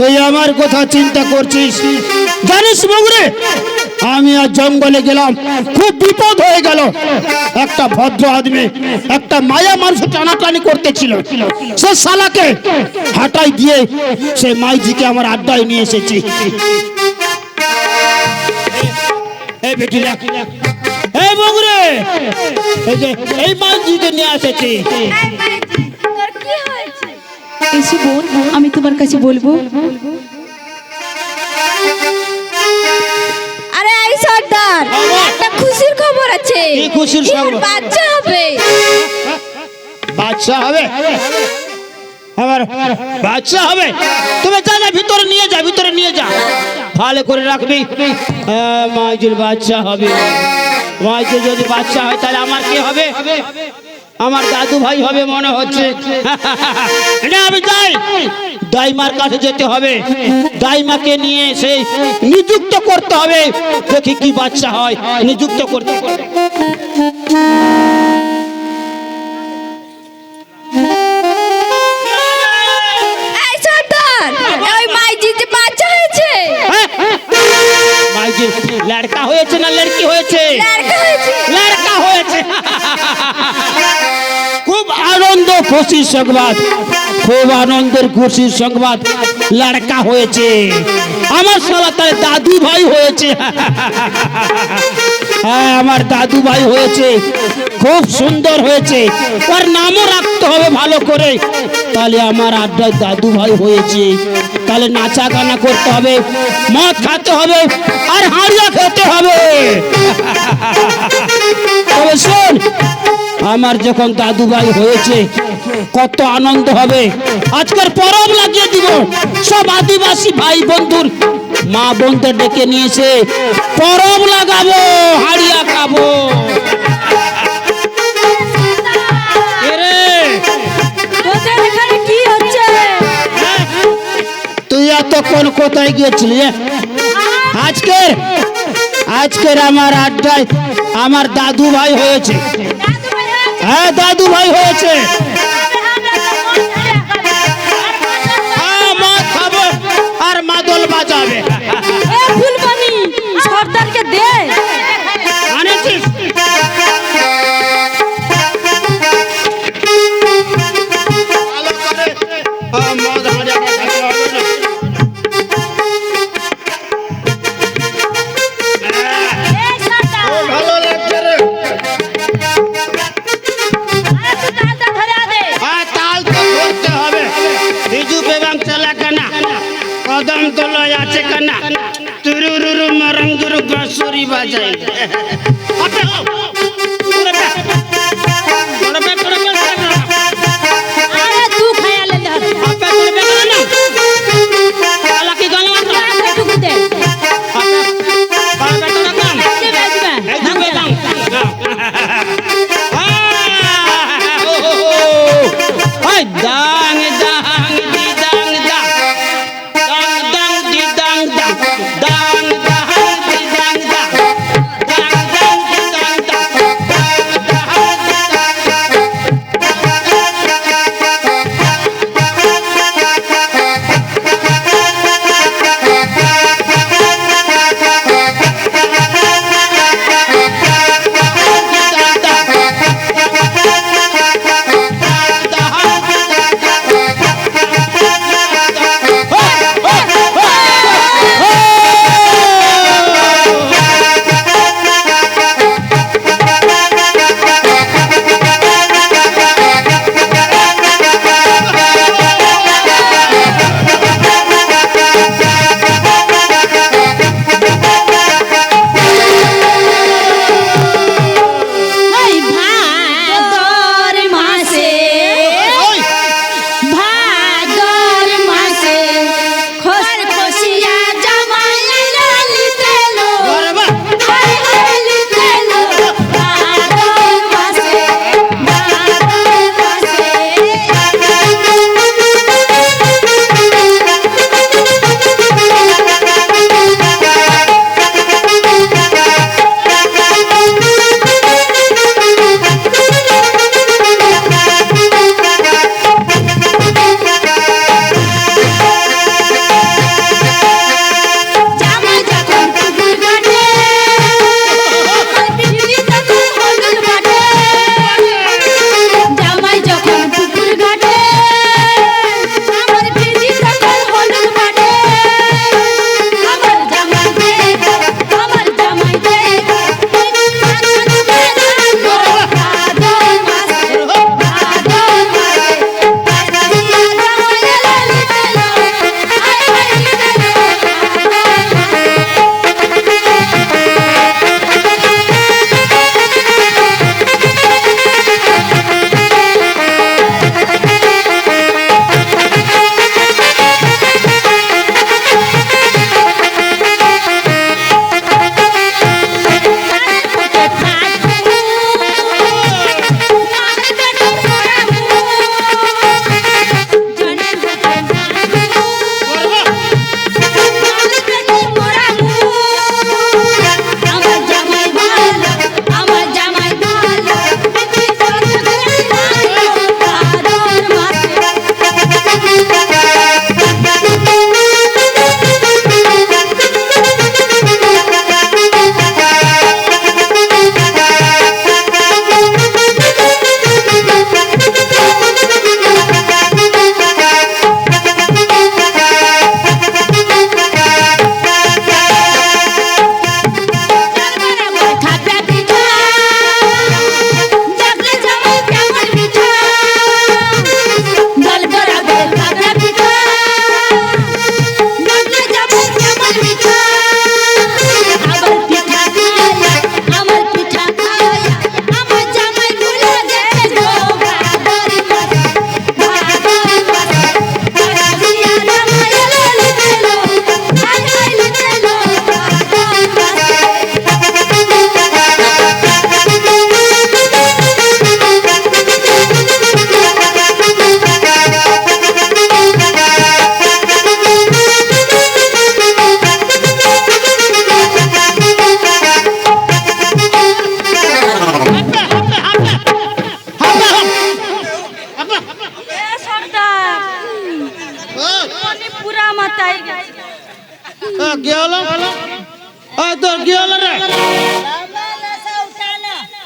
তুই আমার কথা চিন্তা করছিস? জানিস বগুড়ে, আমি আর জঙ্গলে গেলাম, খুব বিপদ হয়ে গেল। একটা ভদ্র আদমি একটা মায়া মানুষ টানাটানি করতেছিল, সে শালাকে হাঁটাই দিয়ে সে মাইজিকে আমার আড্ডায় নিয়ে এসেছি। এই বেটিরা, এই বগুড়ে, এই যে এই মাইজিকে নিয়ে এসেছি। এসে বোন, আমি তোমার কাছে বলবো। আরে এই সর্দার, একটা খুশির খবর আছে। কি খুশির খবর? বাচ্চা হবে। বাচ্চা হবে? আমার বাচ্চা হবে? তুমি যা না, ভিতরে নিয়ে যা, ভিতরে নিয়ে যা, ভালো করে রাখবি। মাইজুর বাচ্চা হবে। মাইজুর যদি বাচ্চা হয় তাহলে আমার কি হবে? আমার দাদু ভাই হবে মনে হচ্ছে। না, আমি যাই, দাইমার কাছে যেতে হবে, দাইমাকে নিয়ে সেই নিযুক্ত করতে হবে, দেখি কি বাচ্চা হয়, নিযুক্ত করতে হবে। এই সর্দার, ওই মাইজিতে বাচ্চা হয়েছে। মাইজি লড়কা হয়েছে না লড়কি হয়েছে? লড়কা হয়েছে। লড়কা হয়েছে। খুব আনন্দ খুশির সংবাদ, খুব আনন্দের খুশির সংবাদ, লড়কা হয়েছে। আমার শালা তার দাদু ভাই হয়েছে। হ্যাঁ, আমার দাদু ভাই হয়েছে, খুব সুন্দর হয়েছে। ওর নামও রাখতে হবে ভালো করে, তাহলে আমার আড্ডায় দাদু ভাই হয়েছে। তাহলে নাচা গানা করতে হবে, মদ খেতে হবে, আর হাঁড়িয়া খেতে হবে। তবে শোন, আমার যখন দাদু ভাই হয়েছে কত আনন্দ হবে। আজকের পরব লাগিয়ে দিব, সব আদিবাসী ভাই বন্ধুর মা বোনদের ডেকে নিয়েছে, পরব লাগাবো, হাড়িয়া খাবো। তোদের এখানে কি হচ্ছে? তুই এতক্ষণ কোথায় গিয়েছিলি? আজকের আমার আড্ডায় আমার দাদু ভাই হয়েছে। হ্যাঁ, দাদু ভাই হয়েছে। মদ খাবো আর মাদল বাজাবে। ফুলবানি সর্দারকে দে। আনেছিস? মদ হাঁড়িয়া খাতে হবে না। ভালো লাগছে রে। তাল তো ধরতে হবে। বিজু বেগম চলা কানা, কদম তলায় আছে কানা, তুরুরুরু মরঙ্গুরু বাঁশুরি বাজাই। আরে তু খায়া ले ले। টুকু দে। দাং দাং দি দাং দাং, দাং দাং দি দাং দাং, দাং দাং দি দাং দাং, দাং দাং দি দাং দাং, দাং দাং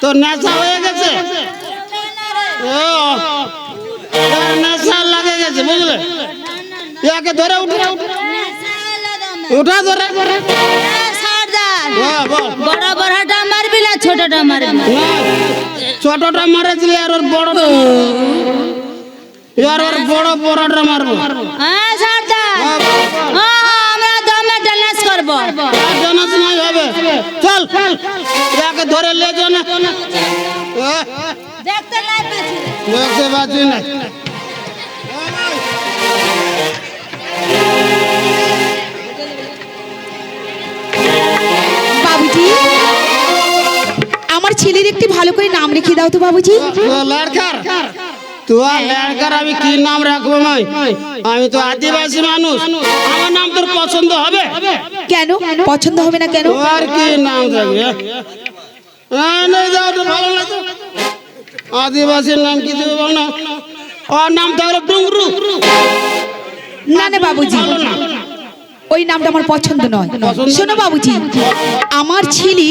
তো নেশা হয়ে গেছে, ও তোর নেশা লাগে গেছে বুঝলে। ইয়াকে ধরে উঠে উঠা ধরে হ্যাঁ, বল। বড় বড়টা মারবি না ছোটটা মারবি? না, ছোটটা মারেছিল আর ওর বড়টা আর ওর বড় বড়টা মারবো। হ্যাঁ সর্দার, হ্যাঁ, বল, বল। আমরা দমে ডান্স করব। আর জানাস নাই হবে, চল ইয়াকে ধরে লে যাও না। দেখতে লাই পাচ্ছি দেখতে পাচ্ছি না। বাবুজি, আমার ছেলের একটি ভালো করে নাম রেখে দাও তো বাবুজি। লড়কার আমি কি নাম রাখবো? আমি তো আদিবাসী মানুষ, আমার নাম তোর পছন্দ হবে? কেন পছন্দ হবে না কেন? আর কি নাম থাকবে? ভালো না তো, আদিবাসীর নাম কি দেবে বল না? ওর নাম থাকলে ডুংরু। না না বাবুজি, ওই নামটা আমার পছন্দ নয়। শোনো বাবুজি, আমার ছেলে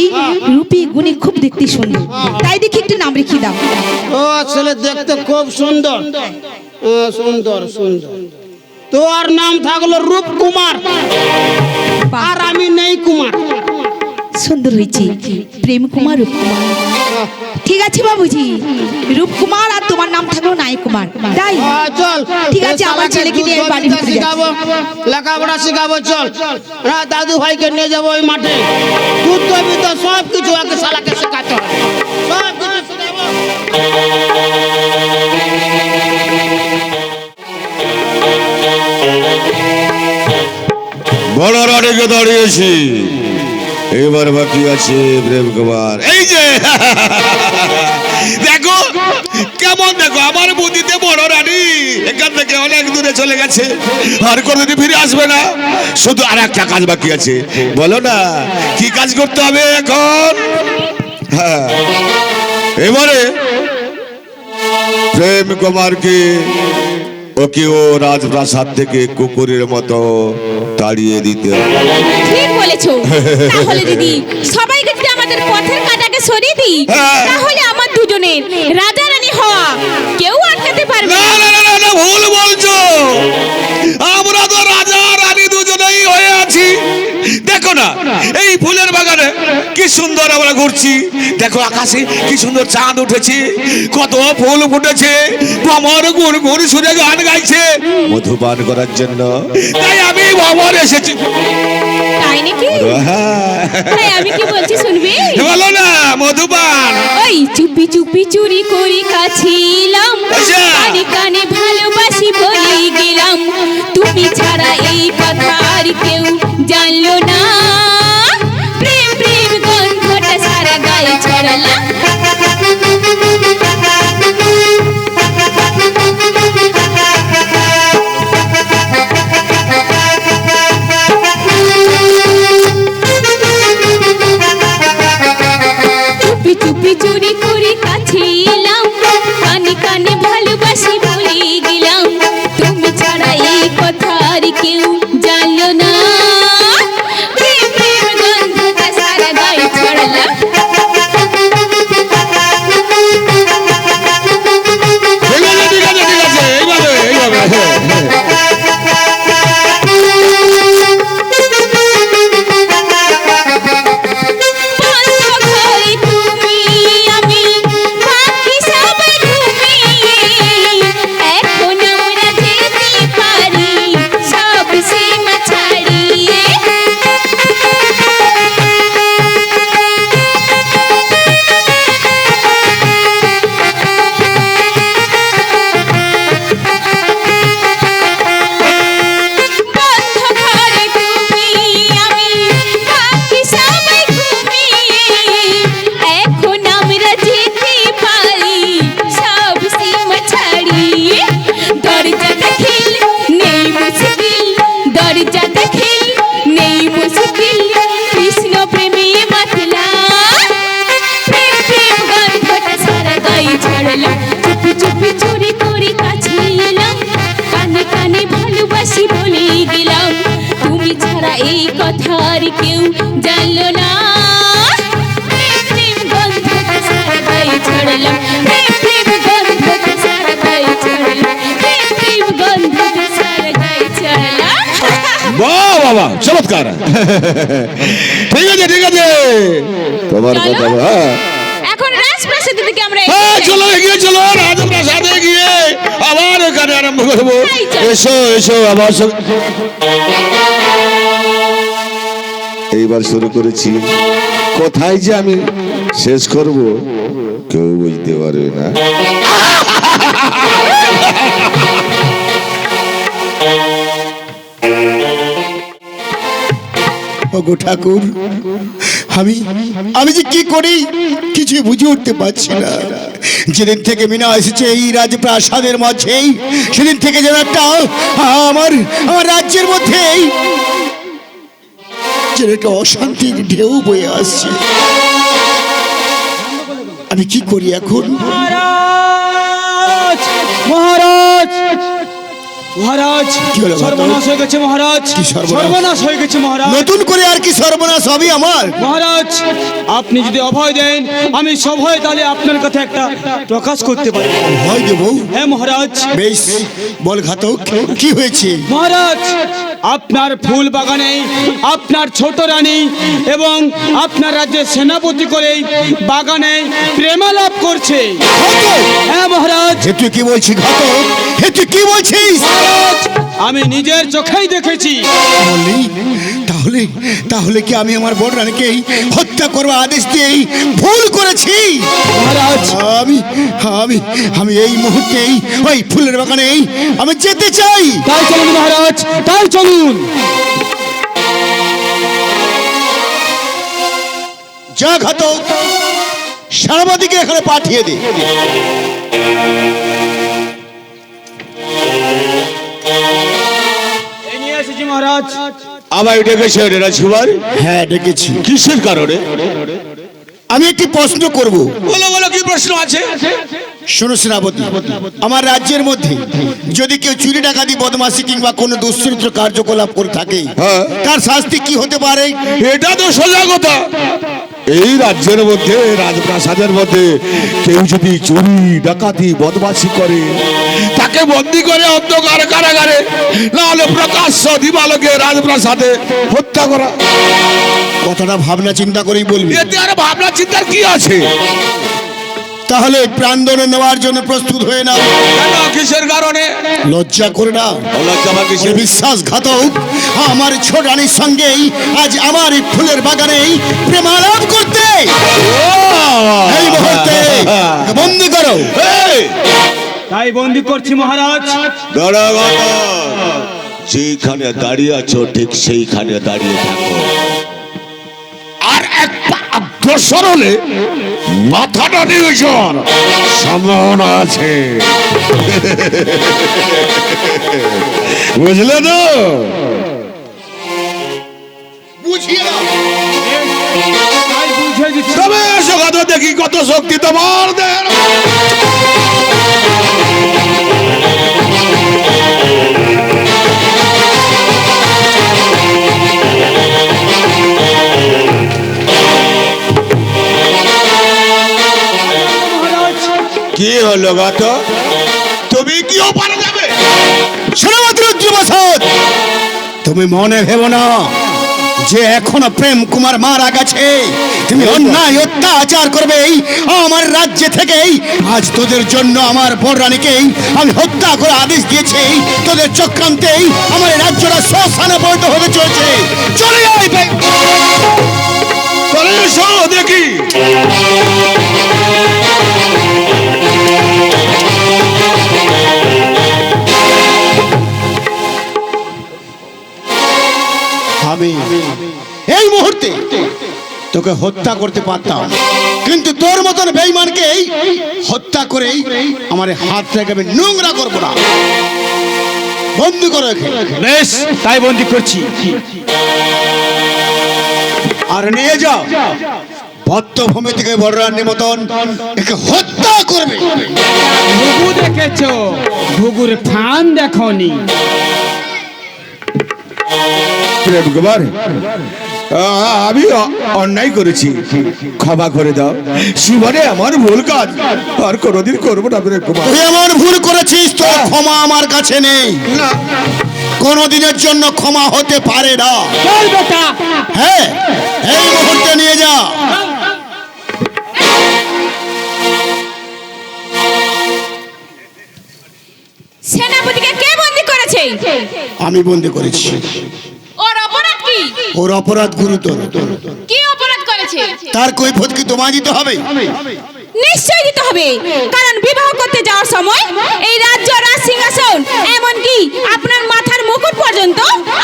রূপী গুণী খুব দেখতে সুন্দর, তাই দেখি একটু নাম রেখে দাও। ও ছেলে দেখতে খুব সুন্দর, সুন্দর সুন্দর। তোর নাম থাকলো রূপকুমার, আর আমি নেই কুমার। সুন্দর হয়েছে, প্রেম কুমার রূপ কুমার। ঠিক আছে বাবুজি, রূপ কুমার আর তোমার নাম থাকলো নাই কুমার, তাই চল ঠিক আছে, আমার ছেলেকে নিয়ে আমি বাড়ি ফিরে শিখাবো, লেখাপড়া শিখাবো। চল দাদু ভাইকে নিয়ে যাবো ওই মাঠে, যুদ্ধ বিদ্ধ সব কিছু আগে শালাকে শেখাতে হবে, সব কিছু শেখাবো। বড় রানীকে দাঁড়িয়েছি, এবার বাকি আছে প্রেম কুমার। এই যে দেখো কেমন, দেখো আমার বুদ্ধিতে বড় রানী এখান থেকে অনেক দূরে চলে গেছে, আর কোনোদিন ফিরে আসবে না। শুধু আর একটা কাজ বাকি আছে, বলো না কি কাজ করতে হবে এখন? হ্যাঁ, এবারে প্রেম কুমারকে ওকেও রাজপ্রাসাদ থেকে কুকুরের মতো তাড়িয়ে দিতে হবে। ঠিক বলেছো। তাহলে দিদি সবাইকে যদি আমাদের পথের কাঁটাকে সরিয়ে দিই, হ্যাঁ। তাহলে আমার দুজনের রাজা রানী হওয়া কেউ আটকাতে পারবে না না। না না না, না, ভুল বলছো। আমরা তো রাজা রানী দুজনেই হয়ে আছি। দেখো না এই ফুলের বাগানে কি সুন্দর আমরা ঘুরছি, দেখো আকাশে কি সুন্দর চাঁদ উঠেছে, কত ফুল ফুটেছে, ভ্রমর গুনগুন সুরে গান গাইছে মধুপান করার জন্য। তাই আমি ভ্রমর এসেছি। তাই নাকি? হ্যাঁ। তাই আমি কি বলছি শুনবি? বলো না মধুপান। ওই চুপি চুপি চুরি করি কাছে এলাম, আচ্ছা। কানে কানে ভালোবাসি বলে গেলাম, তুমি ছাড়া এই কথা আর কেউ জানলো না, প্রেম প্রেম গন্ধটা সারা গায়ে ছড়ালাম। চুপি চুপি চুরি করে কাছে এলাম, কানে কানে ভালোবাসি বলে গেলাম, তুমি ছাড়া এই কথা আর কেউ জানলো না, প্রেম প্রেম গন্ধটা সারা গায়ে ছড়ালাম। ঠিক আছে ঠিক আছে ঠিক আছে, এইভাবে এইভাবে। ঘরে তুমি আমি বাকি সবাই ঘুমিয়ে, এখন আমরা যেতে পারি সব সীমা ছাড়িয়ে। বন্ধ ঘরে তুমি আমি বাকি সবাই ঘুমিয়ে, এখন আমরা যেতে পারি সব সীমা ছাড়িয়ে। দরজাটা খিল নেই মুশকিল, দরজাটা খিল নেই মুশকিল, কৃষ্ণ প্রেমে মাতলা, প্রেম প্রেম গন্ধটা সারা গায়ে ছড়ালাম। চুপি চুপি চুরি করে কাছে এলাম, কানে কানে ভালোবাসি বলে গেলাম, তুমি ছাড়া এই কথা আর কেউ জানলো না, প্রেম প্রেম গন্ধটা সারা বাহ চমৎকার। ঠিক আছে ঠিক আছে, তোমার চলো। কথা হ্যাঁ এখন রাজপ্রাসাদের দিকে আমরা হ্যাঁ, এগিয়ে যাই। চলো এগিয়ে চলো, রাজপ্রাসাদে গিয়ে আবার এখানে আরম্ভ করবো। তাই চলো। এসো এসো আবার এইবার শুরু করেছি, কোথায় যে আমি শেষ করব কেউ বুঝতে পারবে না। ওগো ঠাকুর, আমি আমি যে কি করি কিছুই বুঝে উঠতে পারছি না। যেদিন থেকে মিনা এসেছে এই রাজপ্রাসাদের মাঝেই, সেদিন থেকে যেন একটা আমার আমার রাজ্যের মধ্যেই যেন একটা অশান্তির ঢেউ বয়ে আসছে। আমি কি করি এখন? মহারাজ মহারাজ মহারাজ, কি হলো, সর্বনাশ হয়ে গেছে মহারাজ, কি সর্বনাশ? সর্বনাশ হয়ে গেছে মহারাজ। নতুন করে আর কি সর্বনাশ হবে আমার? মহারাজ, আপনি যদি অভয় দেন আমি সভয়ে তাহলে আপনার কথা একটা প্রকাশ করতে পারি। ভয় দেবো? হ্যাঁ মহারাজ। বেশ, বল ঘাতক, কি হয়েছে? মহারাজ, আপনার ফুল বাগানে আপনার ছোট রানী এবং আপনার রাজ্যের সেনাপতি করে বাগানে প্রেমালাপ করছে। ঘাতক! হ্যাঁ মহারাজ। হে তুই কি বলছিস ঘাতক? হে তুই কি বলছিস? মহারাজ, আমি নিজের চোখেই দেখেছি। বললি? তাহলে তাহলে কি আমি আমার বড় রানীকেই হত্যা করবার আদেশ দিয়েই ভুল করেছি? মহারাজ, আমি আমি আমি এই মুহূর্তেই ওই ফুলের বাগানেই আমি যেতে চাই। তাই চলুন মহারাজ, তাই চলুন। যা ঘাতক, সেনাপতিকে এখানে পাঠিয়ে দে। এই নিয়ে এসেছি মহারাজ। আমায় ডেকেছে রাজকুমার, হ্যাঁ ডেকেছি। কিসের কারণে? আমি একটি প্রশ্ন করব। বলো বলো, কি প্রশ্ন আছে? শোনো সেনাপতি, আমার রাজ্যের মধ্যে যদি কেউ চুরি ডাকাতি বদমাশি কিংবা কোনো দুশ্চরিত্র কার্যকলাপ করে থাকে, হ্যাঁ। তার শাস্তি কি হতে পারে? এটা তো সোজা কথা। এই রাজ্যের মধ্যে, রাজপ্রাসাদের মধ্যে কেউ যদি চুরি ডাকাতি বদমাশি করে, তাকে বন্দি করে অন্ধকার কারাগারে, না হলে প্রকাশ্য দিবালোকে রাজপ্রাসাদে হত্যা করা। কথাটা ভাবনা চিন্তা করেই বলবি। এতে আর ভাবনা চিন্তার কি আছে? তাহলে প্রাণদণ্ড নেওয়ার জন্য প্রস্তুত হয়ে নাও। কেন, কিসের কারণে? লজ্জা করে না? লজ্জা আবার কিসের? বিশ্বাসঘাতক আমার ছোট রানীর সঙ্গেই আজ আমার এই ফুলের বাগানেই প্রেমালাপ করতে এই মুহূর্তে বন্দি করো। এই, তাই বন্দি করছি মহারাজ। দাঁড়াগত, যেখানে দাঁড়িয়ে আছো ঠিক সেইখানে দাঁড়িয়ে থাকো। আর এক পা অগ্রসর হলে মাথাটা নিয়ে সর, সম্ভাবনা আছে। বুঝলে তো? বুঝিয়ে দাও। তাই বুঝে দিচ্ছি। তবে এসো কথা দেখি কত শক্তি তোমার দেহের। মহারাজ, কি হলো গাত, তুমি কিও পারা যাবে? সেনাপতি রুদ্রপ্রসাদ, তুমি মনে ভেবো না যে এখনো প্রেম কুমার মারা গেছে। তুমি অন্যায় অত্যাচার করবেই আমার রাজ্যে থেকেই। আজ তোদের জন্য আমার বড় রানীকেই আমি হত্যা করে আদেশ দিয়েছি। তোদের চক্রান্তেই আমার এই রাজ্যটা শ্মশানে পরিণত হতে চলেছে। চলে যাই ভাই। চলে এসো দেখি। আমি এই মুহূর্তে তোকে হত্যা করতে পারতাম, কিন্তু তোর মতন বেঈমানকে হত্যা করেই আমার হাতটাকে আমি নোংরা করবো না। বন্দি করো একে। বেশ, তাই বন্দি করছি। আর নিয়ে যাও বদ্ধভূমি থেকে বড়রানীর মতন একে হত্যা করবে। ঘুঘু দেখেছো, ঘুঘুর ফান দেখনি। প্রেম কুমার, আমি অন্যায় করেছি, ক্ষমা করে দাও। জীবনে আমার ভুল কাজ আর কোনোদিন করবো না প্রেম কুমার। তুই এমন ভুল করেছিস, তোর ক্ষমা আমার কাছে নেই। না, কোনোদিনের জন্য ক্ষমা হতে পারে না। চল বেটা। হ্যাঁ, এই মুহূর্তে নিয়ে যা। সেনাপতিকে কে বন্দি করেছে? আমি বন্দি করেছি। ওর অপরাধ কি? ওর অপরাধ গুরুতর। কি অপরাধ করেছে? তার কৈফিয়ত কি তোমায় দিতে হবে? নিশ্চয়ই দিতে হবে, কারণ বিবাহ করতে যাওয়ার সময় এই রাজ্য রাজ সিংহাসন এমনকি আপনার মাথার মুকুট পর্যন্ত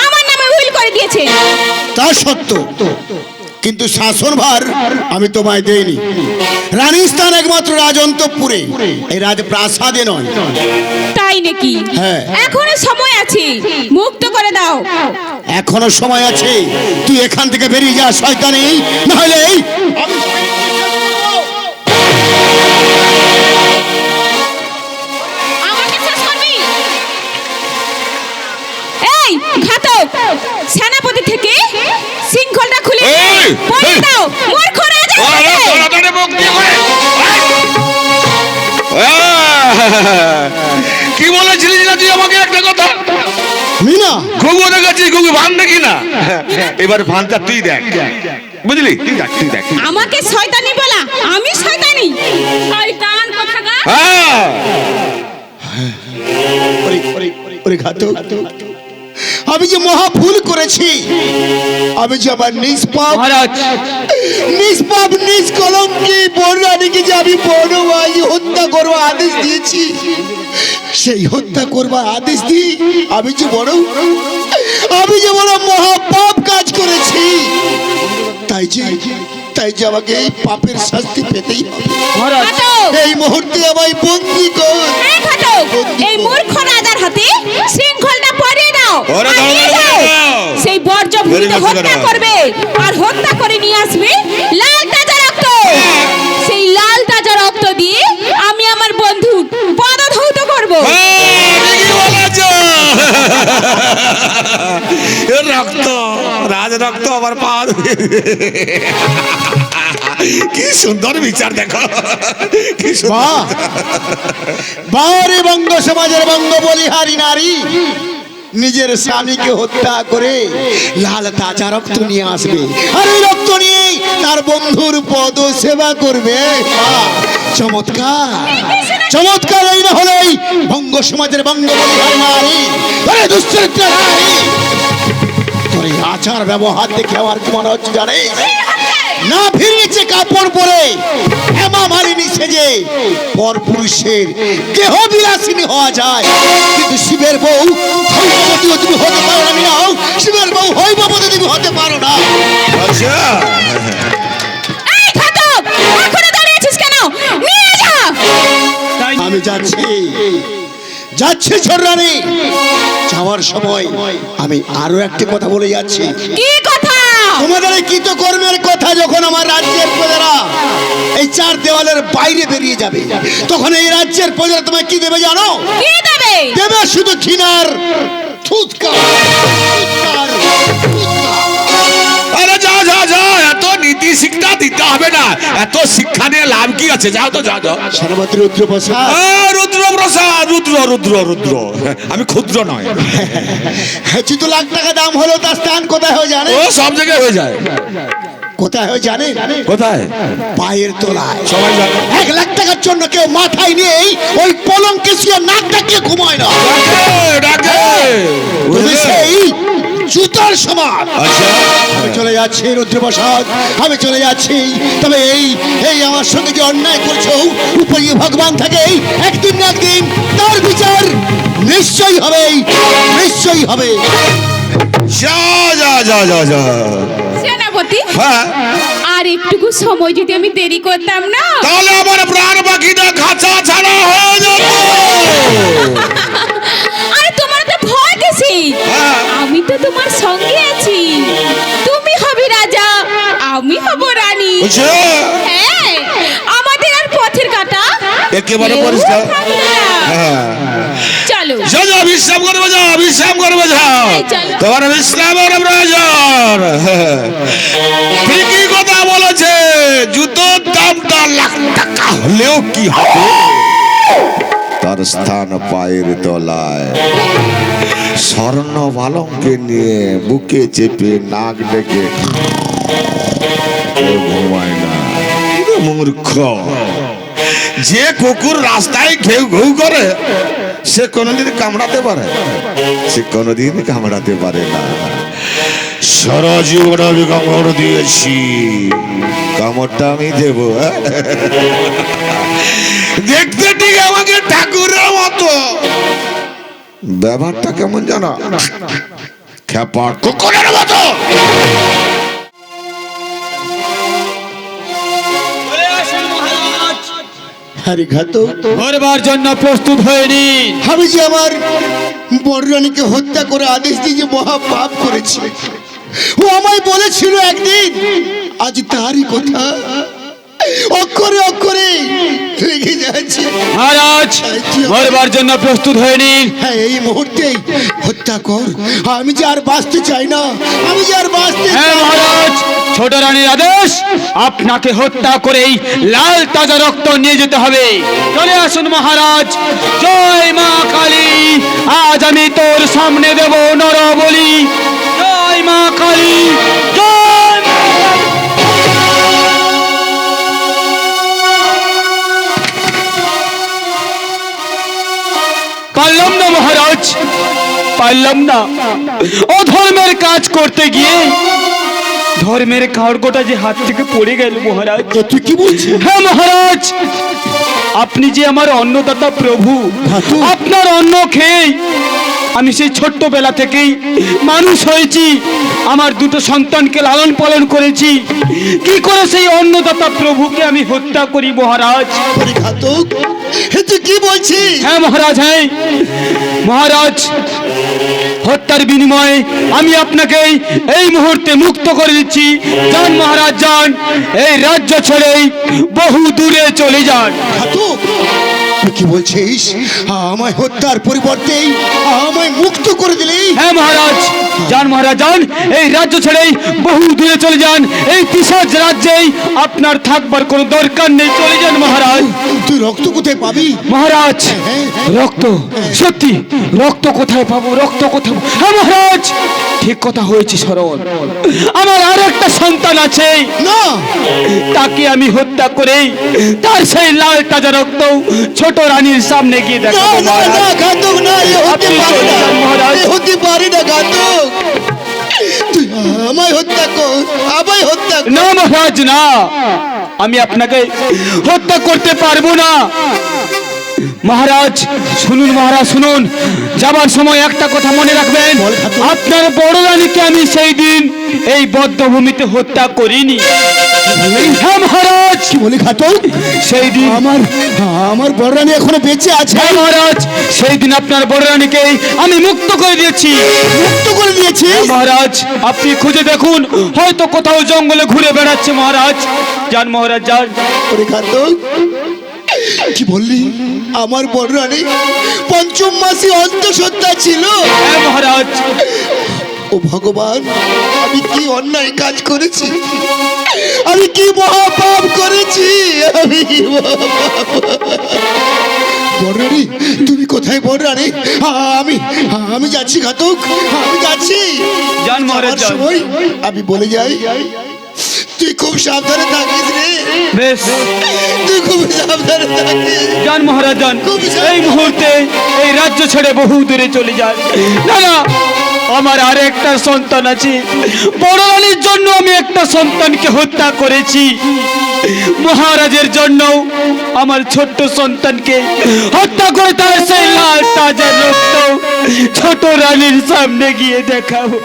আমার নামে উইল করে দিয়েছে। তা সত্য, কিন্তু শাসনভার আমি তোমায় দেইনি। রানীর স্থান একমাত্র রাজন্তপুরে, এই রাজপ্রাসাদে নয়। তাই নাকি? হ্যাঁ। এখনো সময় আছে, মুক্ত করে দাও। এখনো সময় আছে, তুই এখান থেকে বেরিয়ে যা শয়তানি, নাহলে এই আমাকে শেষ করবি? এই ঘাতক, সেনাপতি থেকে শৃঙ্খলটা খুলে এই! পরিয়ে দাও। মূর্খ রাজা আরে তাড়াতাড়ি মুখ দিয়ে করে। কি বলেছিলিস না তুই আমাকে একটা কথা? মিনা, ঘুঘু দেখাচ্ছিস, ঘুঘু ভান দেখি না। এবার ভানটা তুই দেখ, বুঝলি? তুই দেখ, তুই দেখ। আমাকে শয়তানি বলা? আমি শয়তানি? শয়তান কোথাকার। হ্যাঁ, ওরে ঘাতক, আমি যে মহা ভুল করেছি, আমি যে আমার নিষ্পাপ নিষ্পাপ নিষ্কলঙ্কি বনরানীকে যে আমি বনবাই হত্যা করবো আদেশ দিয়েছি, সেই হত্যা করবার আদেশ দিই আমি যে বড় মহা পাপ কাজ করেছি। তাই যে আমাকে এই পাপের শাস্তি পেতেই হবে। ঘাতক! এই মুহূর্তে আমায় বন্দি কর। এই ঘাতক, এই মূর্খ রাজার হাতে শৃঙ্খলটা পরিয়ে দাও। ওরে আর নিয়ে দাও, যাও। দাও। সেই বর্জ্য ভূমিতে বেরিয়ে হত্যা গেছে করবে, আর হত্যা করে নিয়ে আসবে লাল তাজা রক্ত। সেই লাল তাজা রক্ত দিয়ে আমি আমার বন্ধু পদধৌত করব। ঠিকই বলেছ। এ রক্ত, রাজ রক্ত আমার পা। কি সুন্দর বিচার দেখো, কি সুন্দর। বারে বঙ্গ সমাজের বঙ্গ বলিহারি নারী নিজের স্বামীকে হত্যা করে লাল তাজা রক্ত নিয়ে আসবে, আর ওই রক্ত নিয়ে তার বন্ধুর পদ সেবা করবে। চমৎকার, চমৎকার। এই না হলেই বঙ্গ সমাজের বঙ্গ বলিহারি নারী, আরে দুশ্চরিত্র নারী। তোর এই আচার ব্যবহার দেখে আমার কি মনে হচ্ছে জানিস? না ফিরেছে কাপড় পরে হেমা মালিনী সেজে পর পুরুষের কেহ বিলাসিনী হওয়া যায়, কিন্তু শিবের বউ হৈববতীও তুমি হতে পারো না। মিনাও, শিবের বউ হৈববতী তুমি হতে পারো না। আচ্ছা, এই ঘাতক, এখনো দাঁড়িয়ে আছিস কেন? নিয়ে যা। আমি যাচ্ছি ছোটরানী। যাওয়ার সময় আমি আরো একটি কথা বলে যাচ্ছি। কি কথা? তোমাদের এই কৃতকর্মের কথা যখন আমার রাজ্যের প্রজারা এই চার দেওয়ালের বাইরে বেরিয়ে যাবে, তখন এই রাজ্যের প্রজারা তোমায় কি দেবে জানো? কি দেবে? দেবে শুধু ঘৃণার থুতকার, থুতকার, থুতকার। আরে যা যা যা, এত নীতি শিক্ষা দিতে হবে না। এত শিক্ষা নিয়ে লাভ কি আছে? যাও তো, যাও যাও। সেনাপতি রুদ্রপ্রসাদ, রুদ্র প্রসাদ, রুদ্র রুদ্র রুদ্র, আমি ক্ষুদ্র নয়। 2 লাখ টাকা দাম হলো, তার স্থান কোথায় হয় জানে? ও সব জায়গায় হয়ে যায়। কোথায় হয় জানে? কোথায়? পায়ের তলায়। সবাই জানে। 1 লাখ টাকার জন্য কেউ মাথায় নিয়েই ওই পলঙ্কে শুয়ে নাক ডাকিয়ে ঘুমায় না। ডাকে। তুমি সেই জুতার সমান। আচ্ছা, আমি চলে যাচ্ছি রুদ্রপ্রসাদ, আমি চলে যাচ্ছি। তবে এই আমার সঙ্গে যে অন্যায় করছো, উপরে ভগবান থাকে, একদিন না একদিন তার বিচার নিশ্চয়ই হবে, নিশ্চয়ই হবে। যা যা যা যা যা। সেনাপতি, হ্যাঁ, আর একটুকু সময় যদি আমি দেরি করতাম না, তাহলে আমার প্রাণ পাখিটা খাঁচা ছাড়া হয়ে যেত। আরে তোমার তো ভয় কিসি? হ্যাঁ। আমি তো তোমার সঙ্গে আছি। তুমি হবে রাজা, আমি হব রানী। বুঝছো? হ্যাঁ, আমাদের আর পথের কাটা একেবারে কেউ পরিষ্কার। থাকবে না। হ্যাঁ। চলো। যা যা, বিশ্রাম করবে যাও, বিশ্রাম করবে যাও। এই চলো। তোমার বিশ্রামের প্রয়োজন। ঠিকই কথা বলেছে, জুতোর দামটা 1 লাখ টাকা হলেও কি হবে? তার স্থান পায়ের তলায়। স্বর্ণ বালককে নিয়ে বুকে চেপে নাক ডেকে কেউ ঘুমায় না। মূর্খ, যে কুকুর রাস্তায় ঘেউ ঘেউ করে সে কোনোদিন কামড়াতে পারে? সে কোনোদিন কামড়াতে পারে না। সারা জীবন আমি কামড় দিয়েছি, কামড়টা আমি দেব। দেখতে ঠিক আমাকে ঠাকুরের মতো, ব্যাপারটা কেমন জানো, খেপা কুকুরের মতো। আরে ঘাতক, মরবার জন্য প্রস্তুত হয়নি। আমি যে আমার বড় রানীকে হত্যা করে আদেশ দিয়ে যে মহা পাপ করেছি, ও আমায় বলেছিল একদিন, আজ তারই কথা অক্ষরে অক্ষরে লেগে যাচ্ছে। মহারাজ, মরবার জন্য প্রস্তুত হয়নি। হ্যাঁ, এই মুহূর্তেই হত্যা কর, আমি যে আর বাঁচতে চাই না, আমি যে আর বাঁচতে হ্যাঁ চাই না। মহারাজ, ছোট রানীর আদেশ, আপনাকে হত্যা করেই লাল তাজা রক্ত নিয়ে যেতে হবে। চলে আসুন মহারাজ। জয় মা কালী, আজ আমি তোর সামনে দেব নর বলি। জয় মা কালী, জয় মা কালী। পারলাম না মহারাজ, পারলাম না। অধর্মের কাজ করতে গিয়ে ধর্মের খড়গটা যে হাত থেকে পড়ে গেল মহারাজ। তুই কি বলছিস? হ্যাঁ মহারাজ, আপনি যে আমার অন্নদাতা প্রভু, আপনার অন্ন খেয়ে আমি সেই ছোট্টবেলা থেকেই মানুষ হয়েছি, আমার দুটো সন্তানকে লালন পালন করেছি। কি করে সেই অন্নদাতা প্রভুকে আমি হত্যা করি মহারাজ? আরে ঘাতক, তুই কি বলছিস? হ্যাঁ মহারাজ, হ্যাঁ মহারাজ, হত্যার বিনিময়ে আমি আপনাকে এই মুহূর্তে মুক্ত করে দিচ্ছি। যান মহারাজ, যান, এই রাজ্য ছেড়েই বহু দূরে চলে যান। ঘাতক, তুই কি বলছিস? আমায় হত্যার পরিবর্তে আমায় মুক্ত করে দিলি? হ্যাঁ মহারাজ, যান মহারাজ, যান, এই রাজ্য ছেড়েই বহু দূরে চলে যান। এই পিশাচ রাজ্যেই আপনার থাকবার কোনো দরকার নেই। চলে যান মহারাজ। তুই রক্ত কোথায় পাবি? মহারাজ, রক্ত, সত্যি রক্ত কোথায় পাবো? রক্ত কোথায়? হ্যাঁ মহারাজ, ঠিক কথা হয়েছে স্মরণ, আমার আর একটা সন্তান আছে, না, তাকে আমি হত্যা করে তার সেই লাল তাজা রক্ত ছোট রানীর সামনে গিয়ে না, দেখাবো না, না, মহারাজ। ঘাতক, না, এ হতে আপনি পারে চলে না, যান মহারাজ। এ হতে পারে না ঘাতক। তুই আমায় হত্যা কর, আমায় হত্যা কর। না মহারাজ, না, আমি আপনাকে হত্যা করতে পারবো না। মহারাজ শুনুন, মহারাজ শুনুন, যাবার সময় একটা কথা মনে রাখবেন, আপনার বড় রানীকে আমি সেই দিন এই বদ্ধভূমিতে হত্যা করিনি। হ্যাঁ মহারাজ, কি বলি ঘাতক? সেই দিন আমার বড় রানী এখনো বেঁচে আছে? হ্যাঁ মহারাজ, সেই দিন আপনার বড় রানীকে আমি মুক্ত করে দিয়েছি। মুক্ত করে দিয়েছিস? হ্যাঁ মহারাজ, আপনি খুঁজে দেখুন, হয়তো কোথাও জঙ্গলে ঘুরে বেড়াচ্ছে মহারাজ। যান মহারাজ, যান। ওরে ঘাতক, কি বললি? আমার বড় রানী পঞ্চম মাসে অন্তঃসত্ত্বা ছিল? হ্যাঁ মহারাজ। ও ভগবান, আমি কি অন্যায় কাজ করেছি, আমি কি মহাপাপ করেছি, আমি কি বড় রানী, তুমি কোথায় বড় রানী? আমি যাচ্ছি ঘাতক, আমি যাচ্ছি। যান মহারাজ, যাওয়ার যান। সময় আমি বলে যাই, তুই খুব সাবধানে থাকিস রে, বেশ, তুই খুব সাবধানে থাকিস। যান মহারাজ, যান। এই মুহূর্তে এই রাজ্য ছেড়ে বহু দূরে চলে যান। না না, আমার আর একটা সন্তান আছে, বড় রানীর জন্য আমি একটা সন্তানকে হত্যা করেছি, মহারাজের জন্য আমার ছোট্ট সন্তানকে হত্যা করে তার সেই লাল তাজা রক্ত ছোট রানীর সামনে গিয়ে দেখাবো।